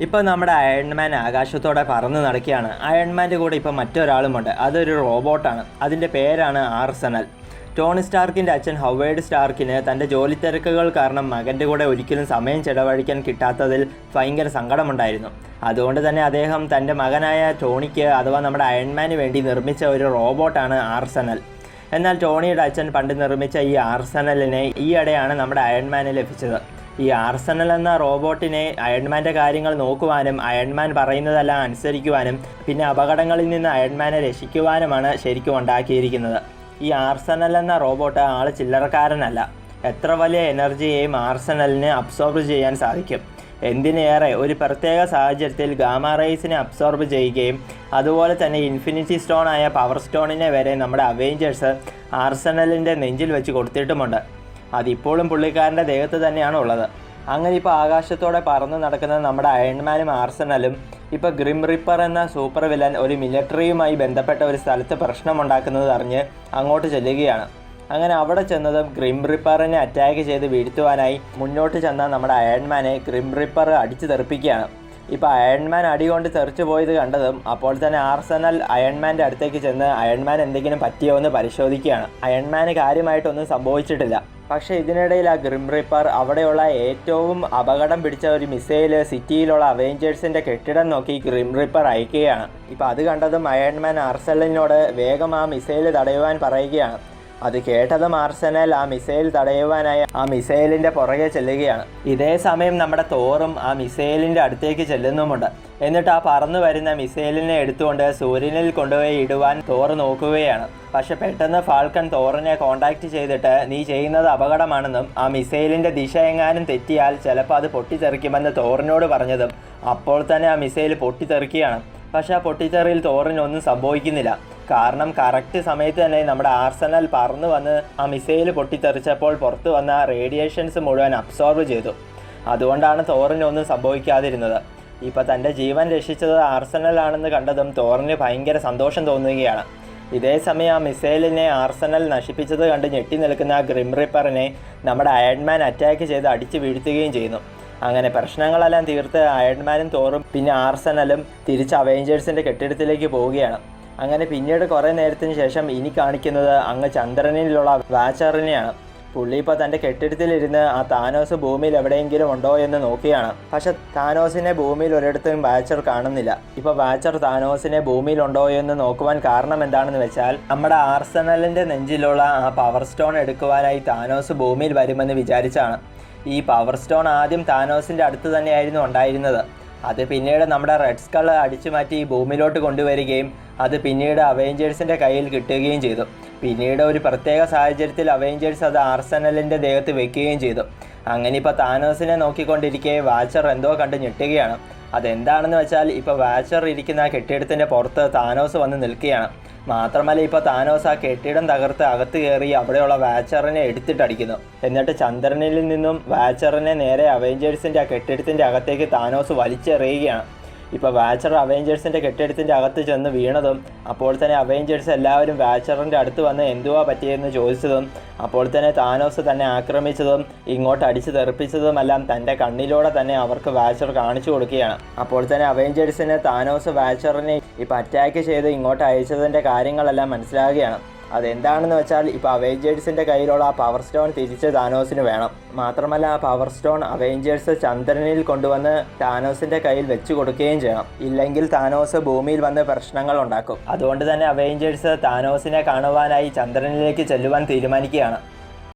ഇപ്പോൾ നമ്മുടെ അയൺമാൻ ആകാശത്തോടെ പറന്ന് നടക്കുകയാണ്. അയൺമാൻ്റെ കൂടെ ഇപ്പോൾ മറ്റൊരാളുമുണ്ട്. അതൊരു റോബോട്ടാണ്. അതിൻ്റെ പേരാണ് ആർസെനൽ. ടോണി സ്റ്റാർക്കിൻ്റെ അച്ഛൻ ഹൊവേർഡ് സ്റ്റാർക്കിന് തൻ്റെ ജോലി തിരക്കുകൾ കാരണം മകൻ്റെ കൂടെ ഒരിക്കലും സമയം ചെലവഴിക്കാൻ കിട്ടാത്തതിൽ ഭയങ്കര സങ്കടമുണ്ടായിരുന്നു. അതുകൊണ്ട് തന്നെ അദ്ദേഹം തൻ്റെ മകനായ ടോണിക്ക് അഥവാ നമ്മുടെ അയൺമാന് വേണ്ടി നിർമ്മിച്ച ഒരു റോബോട്ടാണ് ആർസെനൽ. എന്നാൽ ടോണിയുടെ അച്ഛൻ പണ്ട് നിർമ്മിച്ച ഈ ആർസെനലിനെ ഈയിടെയാണ് നമ്മുടെ അയൺമാന് ലഭിച്ചത്. ഈ ആർസെനൽ എന്ന റോബോട്ടിനെ അയൺമാൻ്റെ കാര്യങ്ങൾ നോക്കുവാനും അയൺമാൻ പറയുന്നതെല്ലാം അനുസരിക്കുവാനും പിന്നെ അപകടങ്ങളിൽ നിന്ന് അയൺമാനെ രക്ഷിക്കുവാനുമാണ് ശരിക്കും ഉണ്ടാക്കിയിരിക്കുന്നത്. ഈ ആർസെനൽ എന്ന റോബോട്ട് ആൾ ചില്ലറക്കാരനല്ല. എത്ര വലിയ എനർജിയെയും ആർസെനലിന് അബ്സോർബ് ചെയ്യാൻ സാധിക്കും. എന്തിനേറെ ഒരു പ്രത്യേക സാഹചര്യത്തിൽ ഗാമ റേസിനെ അബ്സോർബ് ചെയ്യുകയും അതുപോലെ തന്നെ ഇൻഫിനിറ്റി സ്റ്റോണായ പവർ സ്റ്റോണിനെ വരെ നമ്മുടെ അവെഞ്ചേഴ്സ് ആർസെനലിൻ്റെ നെഞ്ചിൽ വെച്ച് കൊടുത്തിട്ടുമുണ്ട്. അതിപ്പോഴും പുള്ളിക്കാരൻ്റെ ദേഹത്ത് തന്നെയാണ് ഉള്ളത്. അങ്ങനെ ഇപ്പോൾ ആകാശത്തോടെ പറന്ന് നടക്കുന്ന നമ്മുടെ അയൺമാനും ആർസെനലും ഇപ്പോൾ ഗ്രിം റിപ്പർ എന്ന സൂപ്പർ വില്ലൻ ഒരു മിലിറ്ററിയുമായി ബന്ധപ്പെട്ട ഒരു സ്ഥലത്ത് പ്രശ്നമുണ്ടാക്കുന്നത് അറിഞ്ഞ് അങ്ങോട്ട് ചെല്ലുകയാണ്. അങ്ങനെ അവിടെ ചെന്നതും ഗ്രിം റിപ്പറിനെ അറ്റാക്ക് ചെയ്ത് വീഴ്ത്തുവാനായി മുന്നോട്ട് ചെന്ന നമ്മുടെ അയൺമാനെ ഗ്രിം റിപ്പർ അടിച്ചു തെറിപ്പിക്കുകയാണ്. ഇപ്പോൾ അയൺമാൻ അടികൊണ്ട് തെറിച്ചു പോയത് കണ്ടതും അപ്പോൾ തന്നെ ആർസെനൽ അയൺമാൻ്റെ അടുത്തേക്ക് ചെന്ന് അയൺമാൻ എന്തെങ്കിലും പറ്റിയോ എന്ന് പരിശോധിക്കുകയാണ്. അയൺമാന് കാര്യമായിട്ടൊന്നും സംഭവിച്ചിട്ടില്ല. പക്ഷേ ഇതിനിടയിൽ ആ ഗ്രിം റിപ്പർ അവിടെയുള്ള ഏറ്റവും അപകടം പിടിച്ച ഒരു മിസൈൽ സിറ്റിയിലുള്ള അവെഞ്ചേഴ്സിൻ്റെ കെട്ടിടം നോക്കി ഗ്രിം റിപ്പർ അയക്കുകയാണ്. ഇപ്പോൾ അത് കണ്ടതും അയൺമാൻ ആർസെനലിനോട് വേഗം ആ മിസൈൽ തടയുവാൻ പറയുകയാണ്. അത് കേട്ടതും ആർസെനൽ ആ മിസൈൽ തടയുവാനായി ആ മിസൈലിൻ്റെ പുറകെ ചെല്ലുകയാണ്. ഇതേ സമയം നമ്മുടെ തോറും ആ മിസൈലിൻ്റെ അടുത്തേക്ക് ചെല്ലുന്നുമുണ്ട്. എന്നിട്ട് ആ പറന്നു വരുന്ന മിസൈലിനെ എടുത്തുകൊണ്ട് സൂര്യനിൽ കൊണ്ടുപോയി ഇടുവാൻ തോർ നോക്കുകയാണ്. പക്ഷെ പെട്ടെന്ന് ഫാൽക്കൺ തോറിനെ കോണ്ടാക്ട് ചെയ്തിട്ട് നീ ചെയ്യുന്നത് അപകടമാണെന്നും ആ മിസൈലിൻ്റെ ദിശ എങ്ങാനും തെറ്റിയാൽ ചിലപ്പോൾ അത് പൊട്ടിത്തെറിക്കുമെന്ന് തോറിനോട് പറഞ്ഞതും അപ്പോൾ തന്നെ ആ മിസൈൽ പൊട്ടിത്തെറിക്കുകയാണ്. പക്ഷെ ആ പൊട്ടിത്തെറിയിൽ തോറിനൊന്നും സംഭവിക്കുന്നില്ല. കാരണം കറക്റ്റ് സമയത്ത് തന്നെ നമ്മുടെ ആർസെനൽ പറന്ന് വന്ന് ആ മിസൈൽ പൊട്ടിത്തെറിച്ചപ്പോൾ പുറത്ത് വന്ന റേഡിയേഷൻസ് മുഴുവൻ അബ്സോർബ് ചെയ്തു. അതുകൊണ്ടാണ് തോറിനൊന്നും സംഭവിക്കാതിരുന്നത്. ഇപ്പോൾ തൻ്റെ ജീവൻ രക്ഷിച്ചത് ആർസെനലാണെന്ന് കണ്ടതും തോറിന് ഭയങ്കര സന്തോഷം തോന്നുകയാണ്. ഇതേ സമയം ആ മിസൈലിനെ ആർസെനൽ നശിപ്പിച്ചത് കണ്ട് ഞെട്ടി നിൽക്കുന്ന ഗ്രിം റിപ്പറിനെ നമ്മുടെ അയൺമാൻ അറ്റാക്ക് ചെയ്ത് അടിച്ചു വീഴ്ത്തുകയും ചെയ്യുന്നു. അങ്ങനെ പ്രശ്നങ്ങളെല്ലാം തീർത്ത് അയൺമാനും തോറും പിന്നെ ആർസെനലും തിരിച്ച് അവെഞ്ചേഴ്സിൻ്റെ കെട്ടിടത്തിലേക്ക് പോവുകയാണ്. അങ്ങനെ പിന്നീട് കുറേ നേരത്തിന് ശേഷം ഇനി കാണിക്കുന്നത് അങ്ങ് ചന്ദ്രനിലുള്ള വാച്ചറിനെയാണ്. പുള്ളി ഇപ്പോൾ തൻ്റെ കെട്ടിടത്തിലിരുന്ന് ആ താനോസ് ഭൂമിയിൽ എവിടെയെങ്കിലും ഉണ്ടോ എന്ന് നോക്കുകയാണ്. പക്ഷെ താനോസിനെ ഭൂമിയിൽ ഒരിടത്തും വാച്ചർ കാണുന്നില്ല. ഇപ്പോൾ വാച്ചർ താനോസിനെ ഭൂമിയിലുണ്ടോ എന്ന് നോക്കുവാൻ കാരണം എന്താണെന്ന് വെച്ചാൽ നമ്മുടെ ആർസെനലിൻ്റെ നെഞ്ചിലുള്ള ആ പവർ സ്റ്റോൺ എടുക്കുവാനായി താനോസ് ഭൂമിയിൽ വരുമെന്ന് വിചാരിച്ചാണ്. ഈ പവർ സ്റ്റോൺ ആദ്യം താനോസിൻ്റെ അടുത്ത് തന്നെയായിരുന്നു ഉണ്ടായിരുന്നത്. അത് പിന്നീട് നമ്മുടെ റെഡ് സ്കൾ അടിച്ചു മാറ്റി ഭൂമിയിലോട്ട് കൊണ്ടുവരികയും അത് പിന്നീട് അവെഞ്ചേഴ്സിൻ്റെ കയ്യിൽ കിട്ടുകയും ചെയ്തു. പിന്നീട് ഒരു പ്രത്യേക സാഹചര്യത്തിൽ അവെഞ്ചേഴ്സ് അത് ആർസെനലിൻ്റെ ദേഹത്ത് വെക്കുകയും ചെയ്തു. അങ്ങനെ ഇപ്പോൾ താനോസിനെ നോക്കിക്കൊണ്ടിരിക്കെ വാച്ചർ എന്തോ കണ്ട് ഞെട്ടുകയാണ്. അതെന്താണെന്ന് വെച്ചാൽ ഇപ്പോൾ വാച്ചർ ഇരിക്കുന്ന കെട്ടിടത്തിൻ്റെ പുറത്ത് താനോസ് വന്ന് നിൽക്കുകയാണ്. മാത്രമല്ല ഇപ്പോൾ താനോസ് ആ കെട്ടിടം തകർത്ത് അകത്ത് കയറി അവിടെയുള്ള വാച്ചറിനെ എടുത്തിട്ടടിക്കുന്നു. എന്നിട്ട് ചന്ദ്രനിൽ നിന്നും വാച്ചറിനെ നേരെ അവെഞ്ചേഴ്സിൻ്റെ ആ കെട്ടിടത്തിൻ്റെ അകത്തേക്ക് താനോസ് വലിച്ചെറിയുകയാണ്. ഇപ്പോൾ വാച്ചർ അവെഞ്ചേഴ്സിൻ്റെ കെട്ടിടത്തിൻ്റെ അകത്ത് ചെന്ന് വീണതും അപ്പോൾ തന്നെ അവെഞ്ചേഴ്സ് എല്ലാവരും വാച്ചറിൻ്റെ അടുത്ത് വന്ന് എന്തുവാ പറ്റിയെന്ന് ചോദിച്ചതും അപ്പോൾ തന്നെ താനോസ് തന്നെ ആക്രമിച്ചതും ഇങ്ങോട്ട് അടിച്ചു തെറിപ്പിച്ചതുമെല്ലാം തൻ്റെ കണ്ണിലൂടെ തന്നെ അവർക്ക് വാച്ചർ കാണിച്ചു കൊടുക്കുകയാണ്. അപ്പോൾ തന്നെ അവെഞ്ചേഴ്സിന് താനോസ് വാച്ചറിനെ ഇപ്പോൾ അറ്റാക്ക് ചെയ്ത് ഇങ്ങോട്ട് അയച്ചതിൻ്റെ കാര്യങ്ങളെല്ലാം മനസ്സിലാകുകയാണ്. അതെന്താണെന്ന് വെച്ചാൽ ഇപ്പോൾ അവെഞ്ചേഴ്സിൻ്റെ കയ്യിലുള്ള ആ പവർ സ്റ്റോൺ തിരിച്ച് താനോസിന് വേണം. മാത്രമല്ല ആ പവർ സ്റ്റോൺ അവെഞ്ചേഴ്സ് ചന്ദ്രനിൽ കൊണ്ടുവന്ന് താനോസിൻ്റെ കയ്യിൽ വെച്ച് കൊടുക്കുകയും ചെയ്യണം. ഇല്ലെങ്കിൽ താനോസ് ഭൂമിയിൽ വന്ന് പ്രശ്നങ്ങൾ ഉണ്ടാക്കും. അതുകൊണ്ട് തന്നെ അവെഞ്ചേഴ്സ് താനോസിനെ കാണുവാനായി ചന്ദ്രനിലേക്ക് ചെല്ലുവാൻ തീരുമാനിക്കുകയാണ്.